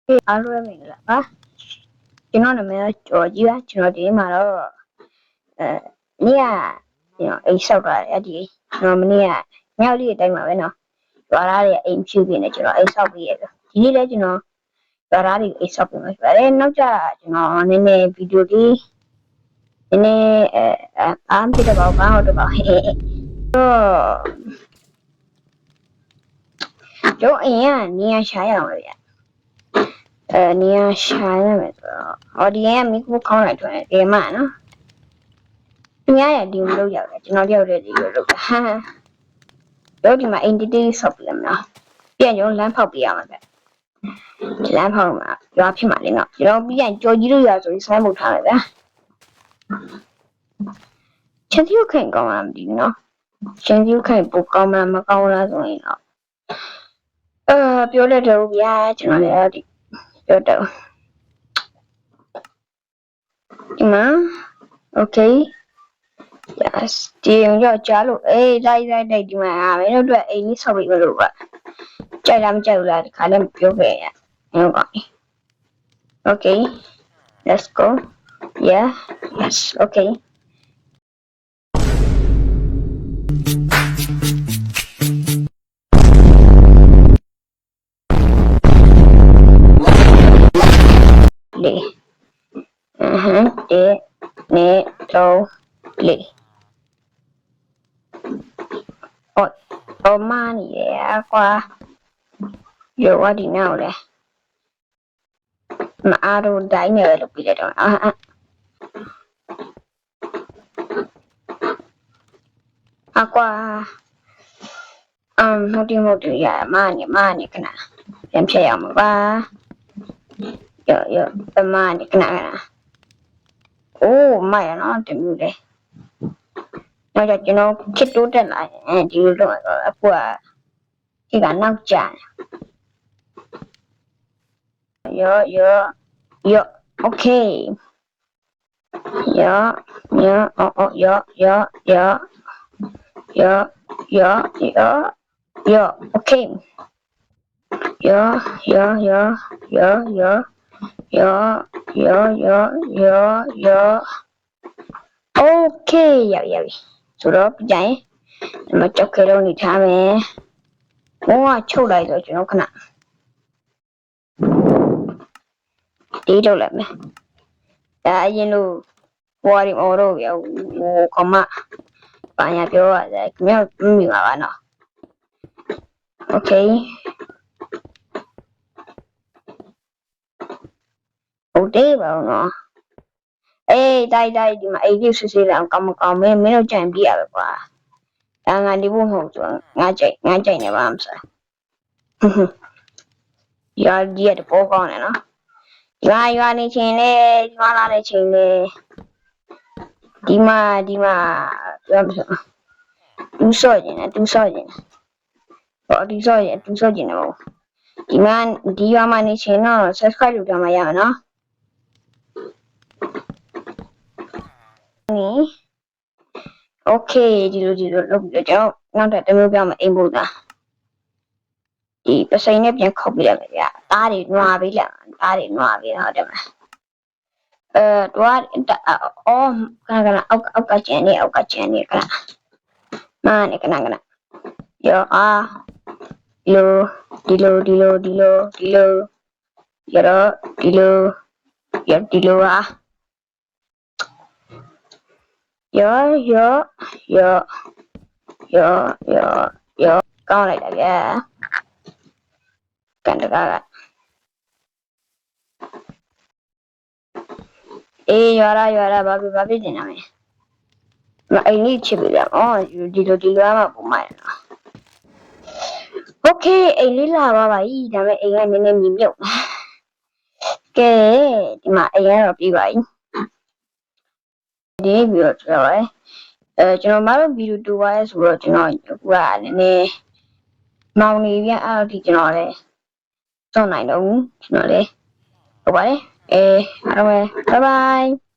အားလုံးပဲမင်္ဂလာပါကျွန်တော်နာမည်ကကျော်ကြီးပါကျွန်တော်ဒီမှာတော့နေ့ကကျွန်တော်အိမ်ဆောက်တာအဲ့ဒီကျွန်တော်မနေ့ကညောက်လေးအတိုင်းပါပဲနော်ရွာသားတွေအိမ်ဖြူပြနေကျွန်တော်အိမ်ဆောက်ပြီးရပြီဒီနေ့လည်းကျွန်တော်ရွာသားတွေအိမ်ဆောက်ပြီးမှာဆိုတော့နောက်ကျကျွန်တော်နည်းနည်းဗီဒီယိုလေးနည်းနည်းအားပြတော့ဘာဟုတ်တော့ဟဲ့တော့ကျွန်တော်အိမ်ကနေရာရှာရအောင်လို့ဗျနေရာရှာရမယ်ဆိုတော့ဟောဒီကမိခိုးခေါင်းလိုက်ထွက်တယ်ဒီမှာနော်သူများရဒီလိုလုပ်ရတယ်ကျွန်တော်တယောက်တည်းဒီလိုလုပ်တာဟာတော့ဒီမှာအင်တီတီဆော့ပြမယ်နော်ပြန်ကျွန်တော်လမ်းဖောက်ပြရမှာပဲဒီလမ်းဖောက်မှာရွာဖြစ်မှာလေနော်ကျွန်တော်ပြီးရင်ကြော်ကြီးလို့ရဆိုပြီးဆိုင်းမှုထားမယ်ဗျာချင်းတီကိုခိုင်ကောင်းလားမသိဘူးနော်ချင်းတီကိုခိုင်ပိုကောင်းမလားမကောင်းလားဆိုရင်တော့ပြောလက်တော့ဗျာကျွန်တော်လည်းဒီပြောတော့ဒီမှာ okay yes ဒီရောကြားလို့လိုက်ဒီမှာမင်းတို့အတွက်အိမ်ကြီးဆောက်ပြီးမလို့ပါကြိုက်လားမကြိုက်ဘူးလားဒီခါလည်းပြောခဲ့ရဟုတ်ပါပြီ okay let's go yeah yes okayလေတဲ့နေတော့လေမနေရကွာရောဝဒီနောက်လေမအားတော့တိုင်းနေလို့ပြလိုက်တော့ကွာမဟုတ်တယ်ရမနေခဏပြန်ဖြတ်ရအောင်ပါရောမနေခဏအိုးမရနော်တမျိုးလေနောက်ကျကျွန်တော်ခစ်တိုးတက်လာရင်ဒီလိုတော့အခုကဒီကနောက်ကျရော okay ရောokay โอเคရောက်ပြီဆိုတော့ကြိုင်ဒီမှာကြောက်ခဲလုံးနေထားမယ်ဘုံကချုပ်လိုက်တော့ကျွန်တော်ခဏတီးထုတ်လိုက်မယ်ဒါအရင်လို့ဟိုရီအော်တော့ပြောဟိုခမဘာညာပြောရတယ်ခင်ဗျာမိပါပါနော်โอเคဟုတ်တယ်ပါနော်တိုက်ဒီမှာအိတ်ကြီးစစ်လာကောင်းမကောင်းမင်းတို့ကြံပြရပဲကွာဒါငါဒီဖို့မဟုတ်ဆိုငါကြိုက်နေပါမစားရာကြီးရတဲ့ပေါ်ကောင်းတယ်နော်ရွာနေချင်းလေရွာလာတဲ့ချင်းလေဒီမှာပြောမစသူဆော့ကျင်တယ်ဟောသူဆော့ကျင်တယ်ဒီမှာဒီရွာမှာနေချင်းတော့ subscribe လုပ်ကြမှာရမယ်နော်โอเคဒီလိုလုပ်ပြီးတော့ကျွန်တော်နောက်တစ်မျိုးပြောင်းမအိမ်ဖို့တာဒီပစိန်နဲ့ပြန်ခုတ်ပြရမယ်ဗျာသားတွေနွားပြီးလားသားတွေနွားပြီးဟုတ်တယ်မလားတော့အောက်ကကျန်နေကနာနေကရောဒီလိုရောကောင်းလိုက်တာဗျာကန်တကားကရွာရဘာဖြစ်နေတာလဲမအိမ်ကြီးချစ်ပြီဗျာဒီလိုမှပုံမှန်နော်โอเคအိမ်လေးလာပါပါဤဒါပေမဲ့အိမ်ကနည်းနည်းမြင်မြုပ်ကဲဒီမှာအိမ်ကတော့ပြီးပါပြီဒီပြီးတော့ကျွန်တော်မတို့ဗီဒီယိုတူပါရဲဆိုတော့ကျွန်တော်အခုကနည်းနည်းမောင်နေပြန်အဲ့ဒီကျွန်တော်လည်းစောင့်နိုင်တော့ဘူးကျွန်တော်လည်းဟုတ်ပါတယ်အားလုံးပဲ bye bye